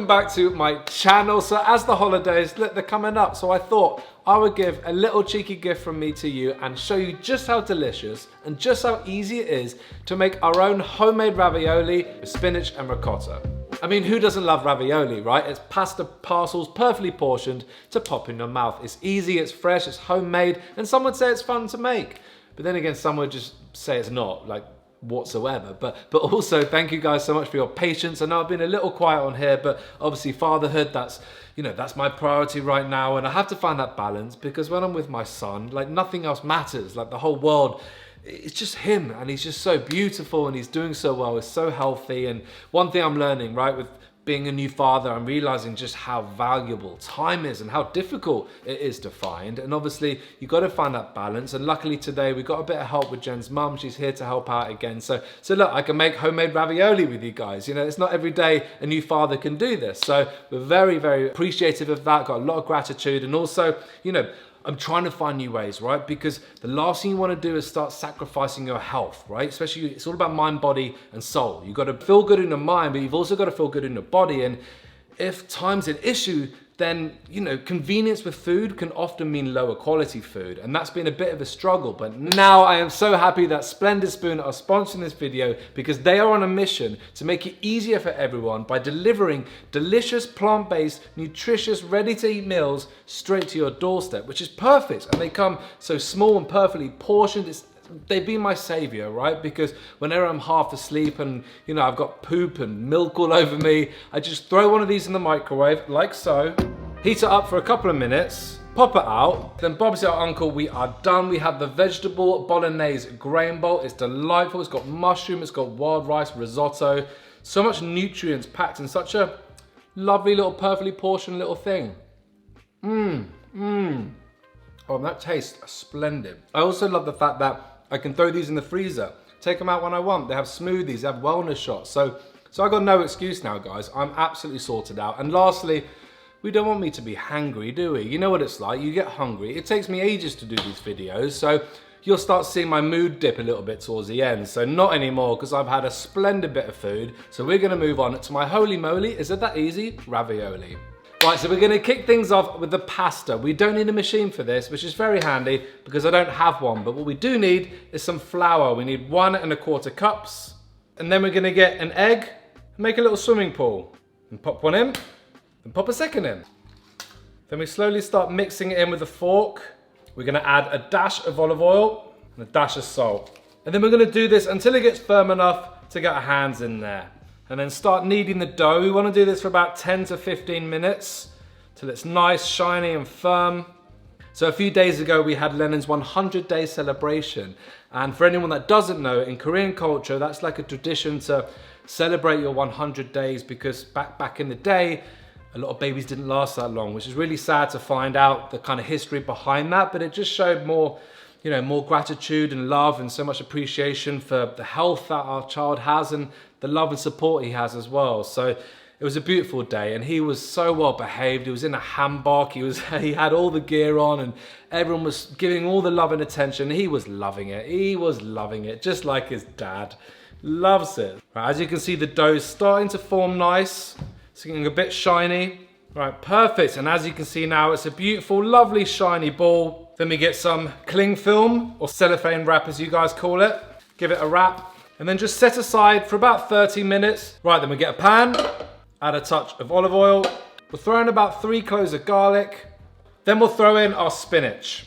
welcome back to my channel. So as the holidays, look, they're coming up, so I thought I would give a little cheeky gift from me to you and show you just how delicious and just how easy it is to make our own homemade ravioli with spinach and ricotta. I mean, who doesn't love ravioli, right? It's pasta parcels perfectly portioned to pop in your mouth. It's easy, it's fresh, it's homemade, and some would say it's fun to make. But then again, some would just say it's not, like, whatsoever. But also, thank you guys so much for your patience. I know I've been a little quiet on here, but obviously fatherhood, that's my priority right now, and I have to find that balance, because when I'm with my son, like, nothing else matters. Like, the whole world, it's just him, and he's just so beautiful, and he's doing so well, he's so healthy. And one thing I'm learning, right, with being a new father, I'm realizing just how valuable time is and how difficult it is to find. And obviously, you've got to find that balance. And luckily today, we got a bit of help with Jen's mum. She's here to help out again. So look, I can make homemade ravioli with you guys. You know, it's not every day a new father can do this. So we're very, very appreciative of that. Got a lot of gratitude. And also, you know, I'm trying to find new ways, right? Because the last thing you want to do is start sacrificing your health, right? Especially, it's all about mind, body, and soul. You've got to feel good in your mind, but you've also got to feel good in your body. And if time's an issue, then, you know, convenience with food can often mean lower quality food. And that's been a bit of a struggle. But now I am so happy that Splendid Spoon are sponsoring this video, because they are on a mission to make it easier for everyone by delivering delicious, plant-based, nutritious, ready-to-eat meals straight to your doorstep, which is perfect. And they come so small and perfectly portioned. They've been my savior, right? Because whenever I'm half asleep and, you know, I've got poop and milk all over me, I just throw one of these in the microwave, like so, heat it up for a couple of minutes, pop it out, then Bob's our uncle, we are done. We have the vegetable bolognese grain bowl. It's delightful. It's got mushroom, it's got wild rice, risotto, so much nutrients packed in such a lovely little perfectly portioned little thing. Oh, that tastes splendid. I also love the fact that I can throw these in the freezer, take them out when I want. They have smoothies, they have wellness shots. So I got no excuse now, guys. I'm absolutely sorted out. And lastly, we don't want me to be hangry, do we? You know what it's like, you get hungry. It takes me ages to do these videos, so you'll start seeing my mood dip a little bit towards the end. So not anymore, because I've had a splendid bit of food. So we're gonna move on to my holy moly, is it that easy? Ravioli. Right, so we're gonna kick things off with the pasta. We don't need a machine for this, which is very handy because I don't have one, but what we do need is some flour. We need 1 1/4 cups. And then we're gonna get an egg and make a little swimming pool. And pop one in, and pop a second in. Then we slowly start mixing it in with a fork. We're gonna add a dash of olive oil and a dash of salt. And then we're gonna do this until it gets firm enough to get our hands in there. And then start kneading the dough. We want to do this for about 10 to 15 minutes till it's nice, shiny and firm. So a few days ago we had Lennon's 100-day celebration. And for anyone that doesn't know, in Korean culture, that's like a tradition to celebrate your 100 days, because back in the day, a lot of babies didn't last that long, which is really sad to find out the kind of history behind that. But it just showed more, you know, more gratitude and love and so much appreciation for the health that our child has and the love and support he has as well. So it was a beautiful day, and he was so well behaved. He was in a hanbok, he had all the gear on, and everyone was giving all the love and attention. He was loving it. He was loving it, just like his dad. Loves it. Right, as you can see, the dough is starting to form nice. It's getting a bit shiny. Right, perfect. And as you can see now, it's a beautiful, lovely, shiny ball. Then we get some cling film, or cellophane wrap as you guys call it. Give it a wrap. And then just set aside for about 30 minutes. Right, then we get a pan, add a touch of olive oil. We'll throw in about 3 cloves of garlic. Then we'll throw in our spinach.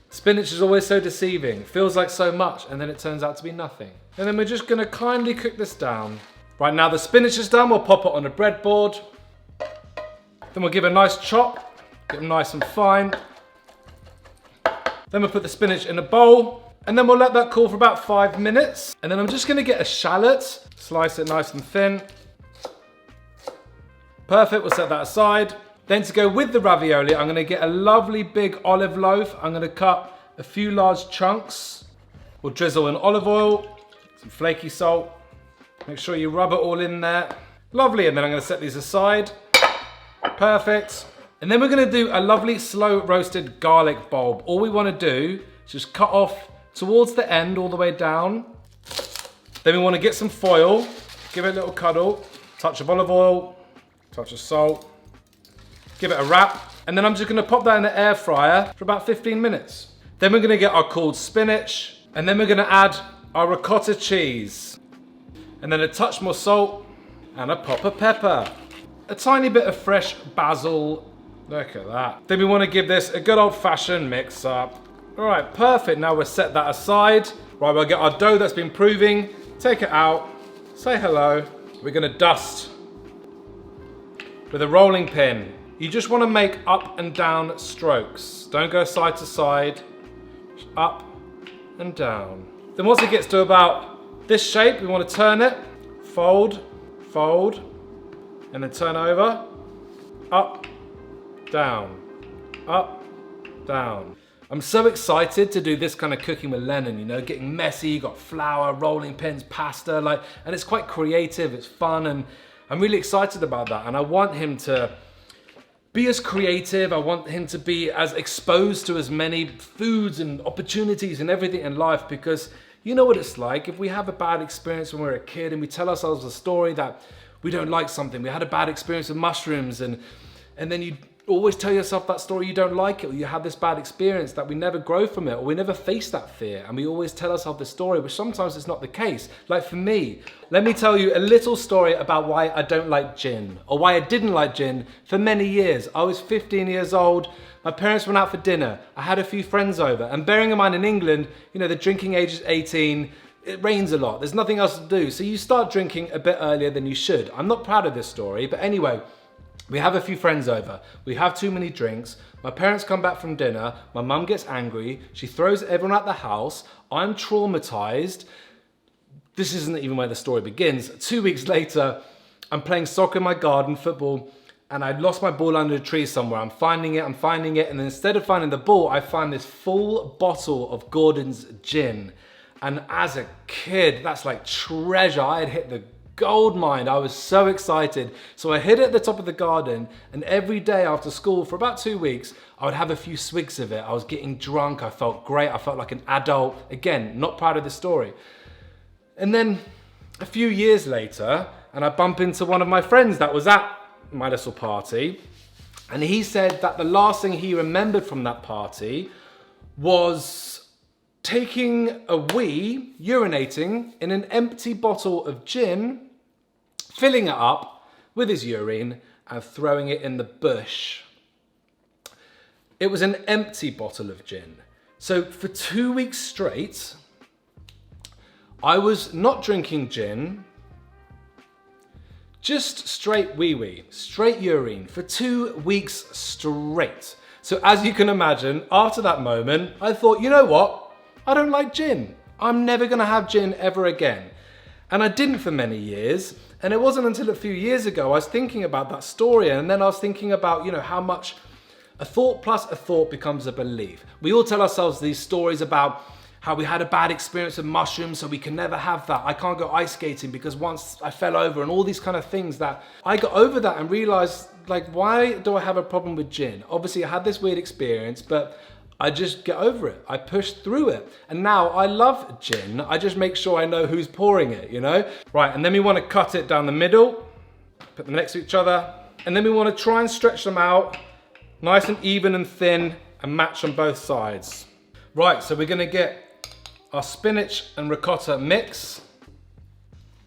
Spinach is always so deceiving. It feels like so much, and then it turns out to be nothing. And then we're just gonna kindly cook this down. Right, now the spinach is done, we'll pop it on a breadboard. Then we'll give it a nice chop, get them nice and fine. Then we'll put the spinach in a bowl. And then we'll let that cool for about 5 minutes. And then I'm just gonna get a shallot, slice it nice and thin. Perfect, we'll set that aside. Then to go with the ravioli, I'm gonna get a lovely big olive loaf. I'm gonna cut a few large chunks. We'll drizzle in olive oil, some flaky salt. Make sure you rub it all in there. Lovely, and then I'm gonna set these aside. Perfect. And then we're gonna do a lovely slow roasted garlic bulb. All we wanna do is just cut off towards the end, all the way down. Then we want to get some foil, give it a little cuddle, touch of olive oil, touch of salt, give it a wrap, and then I'm just gonna pop that in the air fryer for about 15 minutes. Then we're gonna get our cooled spinach, and then we're gonna add our ricotta cheese, and then a touch more salt, and a pop of pepper. A tiny bit of fresh basil, look at that. Then we wanna give this a good old fashioned mix up. All right, perfect, now we'll set that aside. Right, we'll get our dough that's been proving, take it out, say hello. We're gonna dust with a rolling pin. You just wanna make up and down strokes. Don't go side to side, just up and down. Then once it gets to about this shape, we wanna turn it, fold, fold, and then turn over, up, down, up, down. I'm so excited to do this kind of cooking with Lennon, you know, getting messy, you got flour, rolling pins, pasta, and it's quite creative, it's fun, and I'm really excited about that. And I want him to be as creative, I want him to be as exposed to as many foods and opportunities and everything in life, because you know what it's like. If we have a bad experience when we're a kid and we tell ourselves a story that we don't like something, we had a bad experience with mushrooms, and then you always tell yourself that story, you don't like it, or you have this bad experience, that we never grow from it, or we never face that fear, and we always tell ourselves this story, which sometimes it's not the case. Like for me, let me tell you a little story about why I don't like gin, or why I didn't like gin for many years. I was 15 years old, my parents went out for dinner, I had a few friends over, and bearing in mind in England, you know, the drinking age is 18, it rains a lot, there's nothing else to do, so you start drinking a bit earlier than you should. I'm not proud of this story, but anyway, we have a few friends over, we have too many drinks, my parents come back from dinner, my mum gets angry, she throws everyone out the house, I'm traumatized. This isn't even where the story begins. 2 weeks later, I'm playing soccer in my garden, football, and I lost my ball under a tree somewhere. I'm finding it, and then instead of finding the ball, I find this full bottle of Gordon's gin. And as a kid, that's like treasure. I had hit the gold mine. I was so excited. So I hid it at the top of the garden, and every day after school for about 2 weeks, I would have a few swigs of it. I was getting drunk. I felt great. I felt like an adult. Again, not proud of the story. And then a few years later, and I bump into one of my friends that was at my little party, and he said that the last thing he remembered from that party was taking a wee, urinating in an empty bottle of gin, filling it up with his urine and throwing it in the bush. It was an empty bottle of gin. So for 2 weeks straight, I was not drinking gin, just straight wee-wee, straight urine for 2 weeks straight. So as you can imagine, after that moment, I thought, you know what? I don't like gin. I'm never gonna have gin ever again. And I didn't for many years. And it wasn't until a few years ago I was thinking about that story, and then I was thinking about, you know, how much a thought plus a thought becomes a belief. We all tell ourselves these stories about how we had a bad experience with mushrooms, so we can never have that. I can't go ice skating because once I fell over, and all these kind of things that I got over that and realized, like, why do I have a problem with gin? Obviously I had this weird experience, but I just get over it. I pushed through it. And now I love gin. I just make sure I know who's pouring it, you know? Right, and then we want to cut it down the middle, put them next to each other, and then we want to try and stretch them out nice and even and thin and match on both sides. Right, so we're gonna get our spinach and ricotta mix,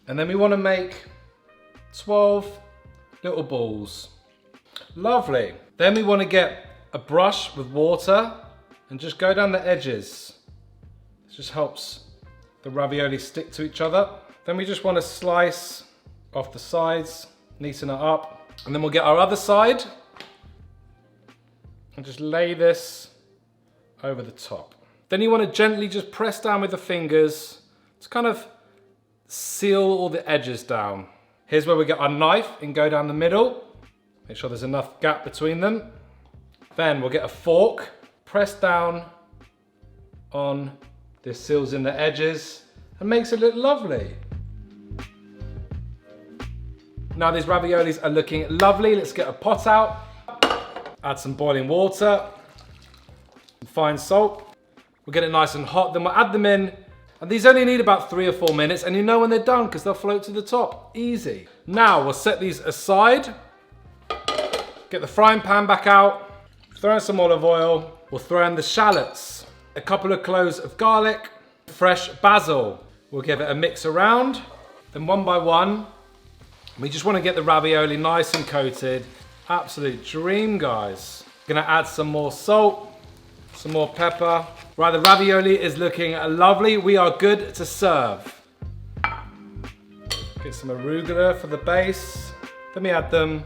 and then we want to make 12 little balls. Lovely. Then we want to get a brush with water and just go down the edges. This just helps the ravioli stick to each other. Then we just want to slice off the sides, neaten it up, and then we'll get our other side and just lay this over the top. Then you want to gently just press down with the fingers to kind of seal all the edges down. Here's where we get our knife and go down the middle. Make sure there's enough gap between them. Then we'll get a fork, press down on this, seals in the edges and makes it look lovely. Now these raviolis are looking lovely. Let's get a pot out, add some boiling water, some fine salt. We'll get it nice and hot, then we'll add them in, and these only need about 3 or 4 minutes, and you know when they're done because they'll float to the top, easy. Now we'll set these aside, Get the frying pan back out, throw in some olive oil, we'll throw in the shallots, a couple of cloves of garlic, fresh basil. We'll give it a mix around. Then one by one, we just want to get the ravioli nice and coated. Absolute dream, guys. Gonna add some more salt, some more pepper. Right, the ravioli is looking lovely. We are good to serve. Get some arugula for the base. Then we add them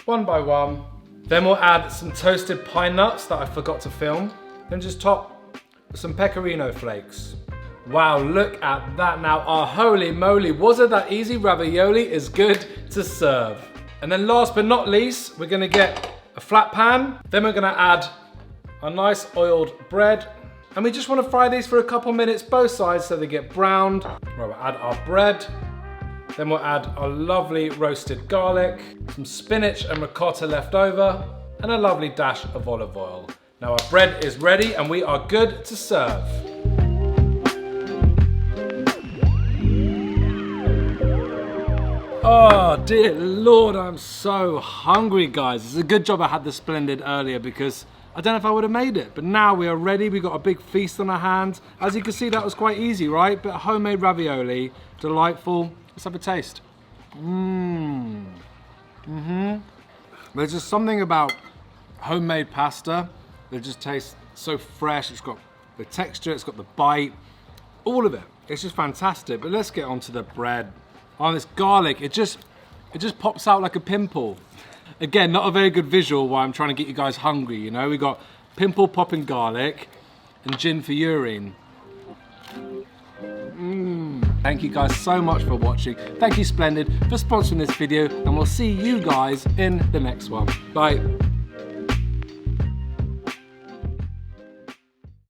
one by one. Then we'll add some toasted pine nuts that I forgot to film. Then just top with some pecorino flakes. Wow, look at that now. Oh, holy moly, wasn't that easy? Ravioli is good to serve. And then last but not least, we're gonna get a flat pan. Then we're gonna add a nice oiled bread. And we just wanna fry these for a couple minutes, both sides, so they get browned. Right, we'll add our bread. Then we'll add our lovely roasted garlic, some spinach and ricotta left over, and a lovely dash of olive oil. Now our bread is ready and we are good to serve. Oh dear Lord, I'm so hungry, guys. It's a good job I had the Splendid earlier because I don't know if I would have made it. But now we are ready. We've got a big feast on our hands. As you can see, that was quite easy, right? But homemade ravioli, delightful. Let's have a taste. There's just something about homemade pasta that just tastes so fresh. It's got the texture, it's got the bite, all of it. It's just fantastic. But let's get onto the bread. Oh, this garlic, it just pops out like a pimple. Again, not a very good visual while I'm trying to get you guys hungry, you know? We got pimple popping garlic and gin for urine. Thank you guys so much for watching. Thank you, Splendid, for sponsoring this video, and we'll see you guys in the next one. Bye.